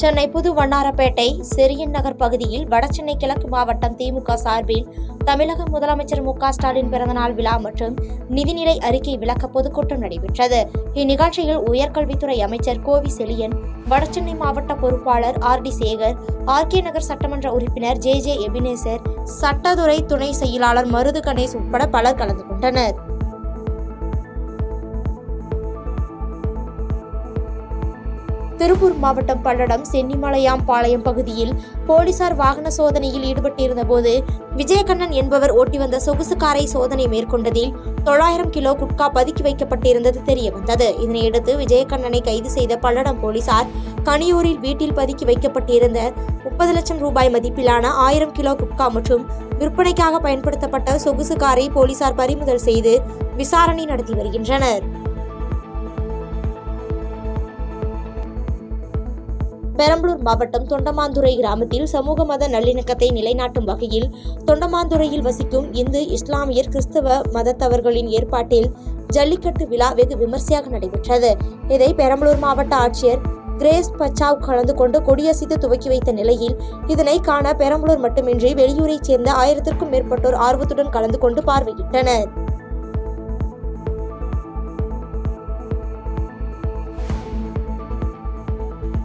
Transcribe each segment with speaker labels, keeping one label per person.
Speaker 1: சென்னை புது வண்ணாரப்பேட்டை செரியன் நகர் பகுதியில் வடசென்னை கிழக்கு மாவட்டம் திமுக சார்பில் தமிழக முதலமைச்சர் மு க ஸ்டாலின் பிறந்தநாள் விழா மற்றும் நிதிநிலை அறிக்கை விளக்க பொதுக்கூட்டம் நடைபெற்றது. இந்நிகழ்ச்சியில் உயர்கல்வித்துறை அமைச்சர் கோவி செழியன், வடசென்னை மாவட்ட பொறுப்பாளர் RD சேகர், RK நகர் சட்டமன்ற உறுப்பினர் JJ எபினேசர், சட்டத்துறை துணை செயலாளர் மருது கணேஷ் உட்பட பலர் கலந்து கொண்டனர். திருப்பூர் மாவட்டம் பல்லடம் சென்னிமலையாம்பாளையம் பகுதியில் போலீசார் வாகன சோதனையில் ஈடுபட்டிருந்த போது விஜயகண்ணன் என்பவர் ஓட்டி வந்த சொகுசு காரை சோதனை மேற்கொண்டதில் 900 கிலோ குட்கா பதுக்கி வைக்கப்பட்டிருந்தது தெரியவந்தது. இதனையடுத்து விஜயகண்ணனை கைது செய்த பல்லடம் போலீசார் கனியூரில் வீட்டில் பதுக்கி வைக்கப்பட்டிருந்த 30 லட்சம் ரூபாய் மதிப்பிலான 1000 கிலோ குட்கா மற்றும் விற்பனைக்காக பயன்படுத்தப்பட்ட சொகுசு காரை போலீசார் பறிமுதல் செய்து விசாரணை நடத்தி வருகின்றனர். பெரம்பலூர் மாவட்டம் தொண்டமாந்துறை கிராமத்தில் சமூக மத நல்லிணக்கத்தை நிலைநாட்டும் வகையில் தொண்டமாந்துறையில் வசிக்கும் இந்து, இஸ்லாமியர், கிறிஸ்தவ மதத்தவர்களின் ஏற்பாட்டில் ஜல்லிக்கட்டு விழா வெகு விமர்சையாக நடைபெற்றது. இதை பெரம்பலூர் மாவட்ட ஆட்சியர் கிரேஸ் பச்சாவ் கலந்து கொண்டு கொடியசைத்து துவக்கி வைத்த நிலையில் இதனை காண பெரம்பலூர் மட்டுமின்றி வெளியூரைச் சேர்ந்த 1000க்கும் மேற்பட்டோர் ஆர்வத்துடன் கலந்து கொண்டு பார்வையிட்டனர்.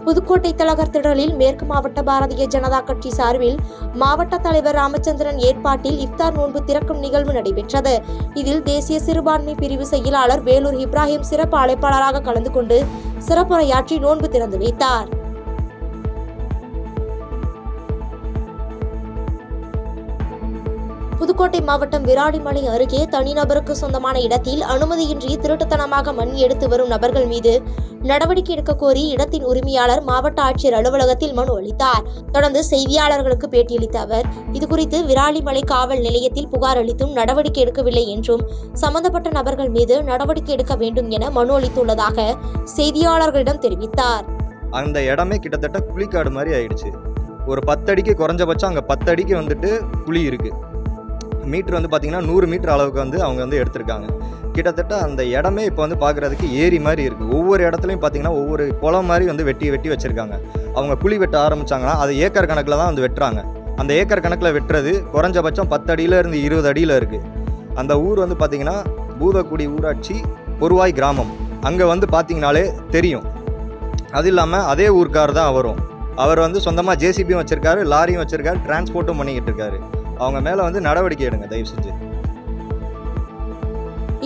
Speaker 1: புதுக்கோட்டை தலகர் திடலில் மேற்கு மாவட்ட பாரதிய ஜனதா கட்சி சார்பில் மாவட்ட தலைவர் ராமச்சந்திரன் ஏற்பாட்டில் இஃப்தார் நோன்பு திறக்கும் நிகழ்வு நடைபெற்றது. இதில் தேசிய சிறுபான்மை பிரிவு செயலாளர் வேலூர் இப்ராஹிம் சிறப்பு அழைப்பாளராக கலந்து கொண்டு சிறப்புரையாற்றி நோன்பு திறந்து வைத்தார். புதுக்கோட்டை மாவட்டம் விராலிமலை அருகே தனிநபருக்கு சொந்தமான இடத்தில் அனுமதியின்றி திருட்டுத்தனமாக மண் எடுத்து வரும் நபர்கள் மீது நடவடிக்கை எடுக்க கோரி இடத்தின் உரிமையாளர் மாவட்ட ஆட்சியர் அலுவலகத்தில் மனு அளித்தார். தொடர்ந்து செய்தியாளர்களுக்கு பேட்டியளித்த அவர் இதுகுறித்து விராலிமலை காவல் நிலையத்தில் புகார் அளித்தும் நடவடிக்கை எடுக்கவில்லை என்றும் சம்பந்தப்பட்ட நபர்கள் மீது நடவடிக்கை எடுக்க வேண்டும் என மனு அளித்துள்ளதாக செய்தியாளர்களிடம் தெரிவித்தார்.
Speaker 2: அந்த இடமே கிட்டத்தட்ட குழிக்காடு மாதிரி ஆயிடுச்சு. ஒரு 10 அடிக்கு குறைஞ்சபட்சம் அங்கே 10 அடிக்கு வந்துட்டு குழி இருக்கு. மீட்டர் வந்து பார்த்தீங்கன்னா 100 மீட்டர் அளவுக்கு வந்து அவங்க வந்து எடுத்திருக்காங்க. கிட்டத்தட்ட அந்த இடமே இப்போ வந்து பார்க்குறதுக்கு ஏரி மாதிரி இருக்குது. ஒவ்வொரு இடத்துலையும் பார்த்தீங்கன்னா ஒவ்வொரு குளம் மாதிரி வந்து வெட்டி வெட்டி வச்சுருக்காங்க. அவங்க குழி வெட்ட ஆரம்பித்தாங்கன்னா அது ஏக்கர் கணக்கில் தான் வந்து வெட்டுறாங்க. அந்த ஏக்கர் கணக்கில் வெட்டுறது குறைஞ்சபட்சம் 10 அடியிலேருந்து 20 அடியில் இருக்குது. அந்த ஊர் வந்து பார்த்திங்கன்னா பூதக்குடி ஊராட்சி பொருவாய் கிராமம். அங்கே வந்து பார்த்திங்கனாலே தெரியும். அது இல்லாமல் அதே ஊருக்கார் தான் வரும். அவர் வந்து சொந்தமாக JCBயும் வச்சுருக்காரு, லாரியும் வச்சுருக்காரு, டிரான்ஸ்போர்ட்டும் பண்ணிக்கிட்டு இருக்காரு. அவங்க மேலே வந்து நடவடிக்கை எடுங்க தயவு செஞ்சு.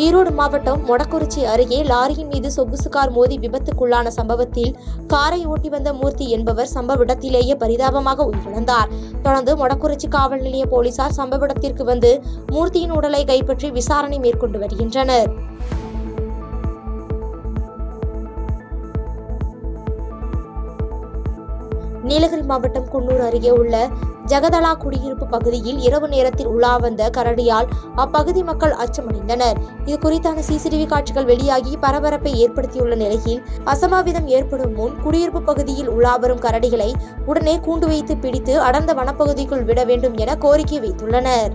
Speaker 1: ஈரோடு மாவட்டம் மொடக்குறிச்சி அருகே லாரியின் மீது சொகுசு கார் மோதி விபத்துக்குள்ளான சம்பவத்தில் காரை ஓட்டி வந்த மூர்த்தி என்பவர் சம்பவ இடத்திலேயே பரிதாபமாக உயிரிழந்தார். தொடர்ந்து மொடக்குறிச்சி காவல் நிலைய போலீசார் சம்பவ இடத்திற்கு வந்து மூர்த்தியின் உடலை கைப்பற்றி விசாரணை மேற்கொண்டு வருகின்றனர். நீலகிரி மாவட்டம் குன்னூர் அருகே உள்ள ஜெகதலா குடியிருப்பு பகுதியில் இரவு நேரத்தில் உலா வந்த கரடியால் அப்பகுதி மக்கள் அச்சமடைந்தனர். இது குறித்தான CCTV காட்சிகள் வெளியாகி பரபரப்பை ஏற்படுத்தியுள்ள நிலையில் அசம்பாவிதம் ஏற்படும் முன் குடியிருப்பு பகுதியில் உலா வரும் கரடிகளை உடனே கூண்டு வைத்து பிடித்து அடர்ந்த வனப்பகுதிக்குள் விட வேண்டும் என கோரிக்கை வைத்துள்ளனர்.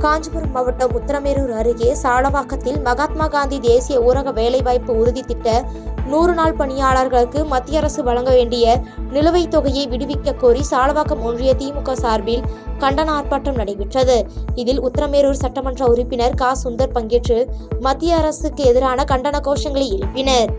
Speaker 1: காஞ்சிபுரம் மாவட்டம் உத்தரமேரூர் அருகே சாலவாக்கத்தில் மகாத்மா காந்தி தேசிய ஊரக வேலைவாய்ப்பு உறுதி திட்ட 100 நாள் பணியாளர்களுக்கு மத்திய அரசு வழங்க வேண்டிய நிலுவைத் தொகையை விடுவிக்க கோரி சாலவாக்கம் ஒன்றிய திமுக சார்பில் கண்டன ஆர்ப்பாட்டம் நடைபெற்றது. இதில் உத்தரமேரூர் சட்டமன்ற உறுப்பினர் சுந்தர் பங்கேற்று மத்திய அரசுக்கு எதிரான கண்டன கோஷங்களை எழுப்பினர்.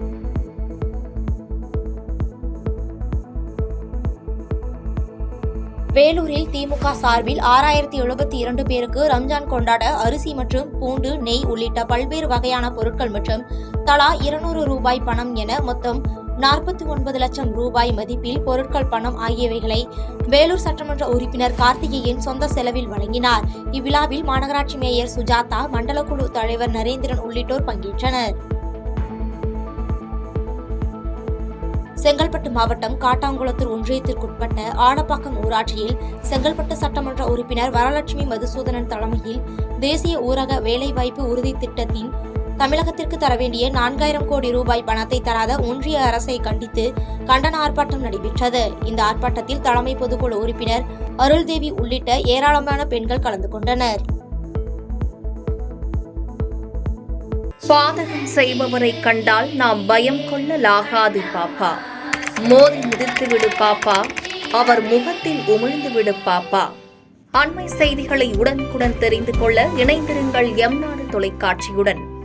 Speaker 1: வேலூரில் திமுக சார்பில் 6072 பேருக்கு ரம்ஜான் கொண்டாட அரிசி மற்றும் பூண்டு, நெய் உள்ளிட்ட பல்வேறு வகையான பொருட்கள் மற்றும் தலா 200 ரூபாய் பணம் என மொத்தம் 49 லட்சம் ரூபாய் மதிப்பில் பொருட்கள், பணம் ஆகியவைகளை வேலூர் சட்டமன்ற உறுப்பினர் கார்த்திகேயன் சொந்த செலவில் வழங்கினார். இவ்விழாவில் மாநகராட்சி மேயர் சுஜாதா, மண்டல குழு தலைவர் நரேந்திரன் உள்ளிட்டோர் பங்கேற்றனர். செங்கல்பட்டு மாவட்டம் காட்டாங்குளத்தூர் ஒன்றியத்திற்குட்பட்ட ஆலப்பாக்கம் ஊராட்சியில் செங்கல்பட்டு சட்டமன்ற உறுப்பினர் வரலட்சுமி மதுசூதனன் தலைமையில் தேசிய ஊரக வேலைவாய்ப்பு உறுதி திட்டத்தின் தமிழகத்திற்கு தர வேண்டிய 4000 கோடி ரூபாய் பணத்தை தராத ஒன்றிய அரசை கண்டித்து கண்டன ஆர்ப்பாட்டம் நடைபெற்றது. இந்த ஆர்ப்பாட்டத்தில் தலைமை பொதுக்குழு உறுப்பினர் அருள்தேவி உள்ளிட்ட ஏராளமான பெண்கள் கலந்து கொண்டனர்.
Speaker 3: பாதகம் செய்பவரை கண்டால் நாம் பயம் கொள்ளலாகாது பாப்பா. மோதி மிதித்து விடு பாப்பா, அவர் முகத்தில் உமிழ்ந்து விடு பாப்பா. அண்மை செய்திகளை உடனுக்குடன் தெரிந்து கொள்ள இணைந்திருங்கள் எம் நாடு தொலைக்காட்சியுடன்.